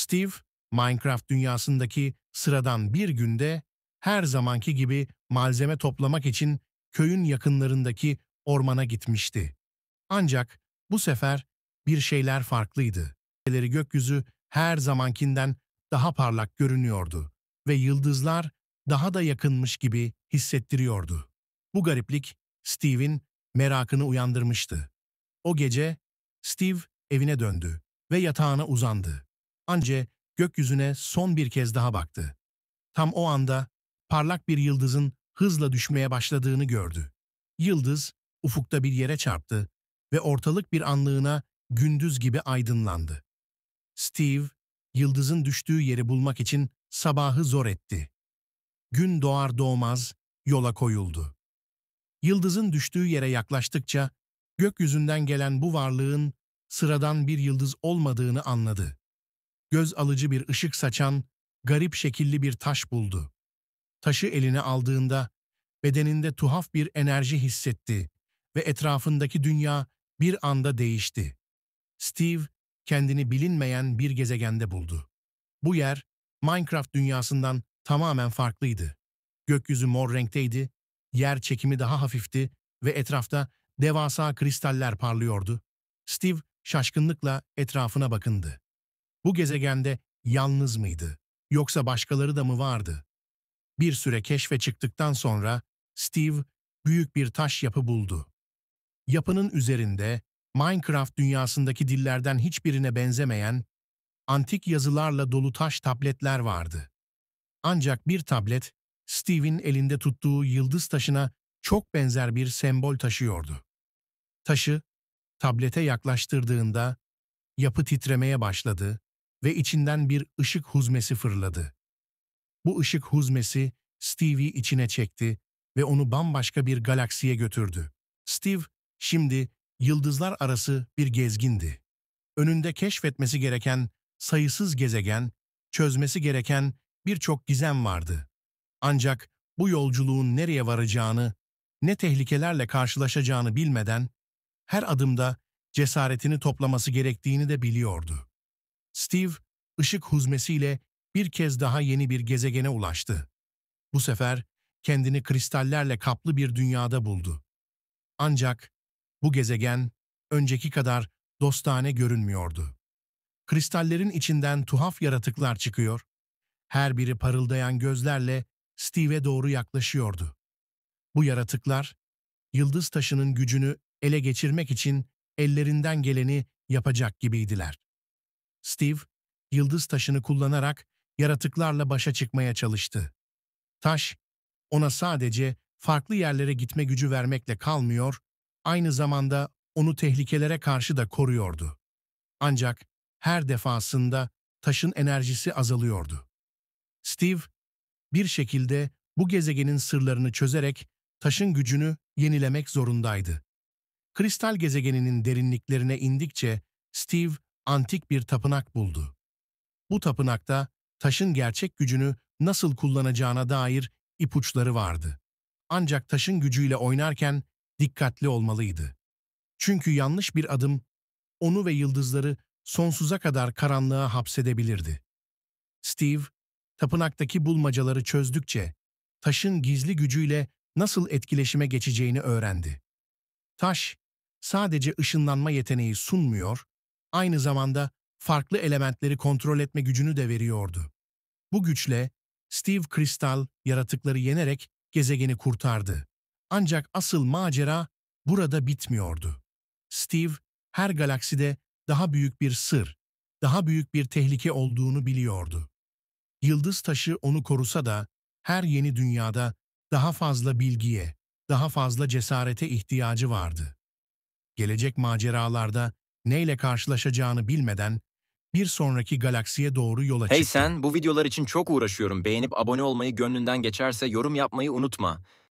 Steve, Minecraft dünyasındaki sıradan bir günde her zamanki gibi malzeme toplamak için köyün yakınlarındaki ormana gitmişti. Ancak bu sefer bir şeyler farklıydı. Gökyüzü her zamankinden daha parlak görünüyordu ve yıldızlar daha da yakınmış gibi hissettiriyordu. Bu gariplik Steve'in merakını uyandırmıştı. O gece Steve evine döndü ve yatağına uzandı. Ancak gökyüzüne son bir kez daha baktı. Tam o anda parlak bir yıldızın hızla düşmeye başladığını gördü. Yıldız ufukta bir yere çarptı ve ortalık bir anlığına gündüz gibi aydınlandı. Steve, yıldızın düştüğü yeri bulmak için sabahı zor etti. Gün doğar doğmaz yola koyuldu. Yıldızın düştüğü yere yaklaştıkça gökyüzünden gelen bu varlığın sıradan bir yıldız olmadığını anladı. Göz alıcı bir ışık saçan garip şekilli bir taş buldu. Taşı eline aldığında bedeninde tuhaf bir enerji hissetti ve etrafındaki dünya bir anda değişti. Steve kendini bilinmeyen bir gezegende buldu. Bu yer Minecraft dünyasından tamamen farklıydı. Gökyüzü mor renkteydi, yer çekimi daha hafifti ve etrafta devasa kristaller parlıyordu. Steve şaşkınlıkla etrafına bakındı. Bu gezegende yalnız mıydı? Yoksa başkaları da mı vardı? Bir süre keşfe çıktıktan sonra Steve büyük bir taş yapı buldu. Yapının üzerinde Minecraft dünyasındaki dillerden hiçbirine benzemeyen antik yazılarla dolu taş tabletler vardı. Ancak bir tablet Steve'in elinde tuttuğu yıldız taşına çok benzer bir sembol taşıyordu. Taşı tablete yaklaştırdığında yapı titremeye başladı ve içinden bir ışık huzmesi fırladı. Bu ışık huzmesi Steve'i içine çekti ve onu bambaşka bir galaksiye götürdü. Steve şimdi yıldızlar arası bir gezgindi. Önünde keşfetmesi gereken sayısız gezegen, çözmesi gereken birçok gizem vardı. Ancak bu yolculuğun nereye varacağını, ne tehlikelerle karşılaşacağını bilmeden her adımda cesaretini toplaması gerektiğini de biliyordu. Steve, ışık huzmesiyle bir kez daha yeni bir gezegene ulaştı. Bu sefer kendini kristallerle kaplı bir dünyada buldu. Ancak bu gezegen önceki kadar dostane görünmüyordu. Kristallerin içinden tuhaf yaratıklar çıkıyor, her biri parıldayan gözlerle Steve'e doğru yaklaşıyordu. Bu yaratıklar, yıldız taşının gücünü ele geçirmek için ellerinden geleni yapacak gibiydiler. Steve, yıldız taşını kullanarak yaratıklarla başa çıkmaya çalıştı. Taş, ona sadece farklı yerlere gitme gücü vermekle kalmıyor, aynı zamanda onu tehlikelere karşı da koruyordu. Ancak her defasında taşın enerjisi azalıyordu. Steve, bir şekilde bu gezegenin sırlarını çözerek taşın gücünü yenilemek zorundaydı. Kristal gezegeninin derinliklerine indikçe Steve antik bir tapınak buldu. Bu tapınakta taşın gerçek gücünü nasıl kullanacağına dair ipuçları vardı. Ancak taşın gücüyle oynarken dikkatli olmalıydı. Çünkü yanlış bir adım onu ve yıldızları sonsuza kadar karanlığa hapsedebilirdi. Steve, tapınaktaki bulmacaları çözdükçe taşın gizli gücüyle nasıl etkileşime geçeceğini öğrendi. Taş, sadece ışınlanma yeteneği sunmuyor, aynı zamanda farklı elementleri kontrol etme gücünü de veriyordu. Bu güçle Steve kristal yaratıkları yenerek gezegeni kurtardı. Ancak asıl macera burada bitmiyordu. Steve, her galakside daha büyük bir sır, daha büyük bir tehlike olduğunu biliyordu. Yıldız taşı onu korusa da her yeni dünyada daha fazla bilgiye, daha fazla cesarete ihtiyacı vardı. Gelecek maceralarda neyle karşılaşacağını bilmeden bir sonraki galaksiye doğru yola Hey çıktı. sen, bu videolar için çok uğraşıyorum. Beğenip abone olmayı, gönlünden geçerse yorum yapmayı unutma.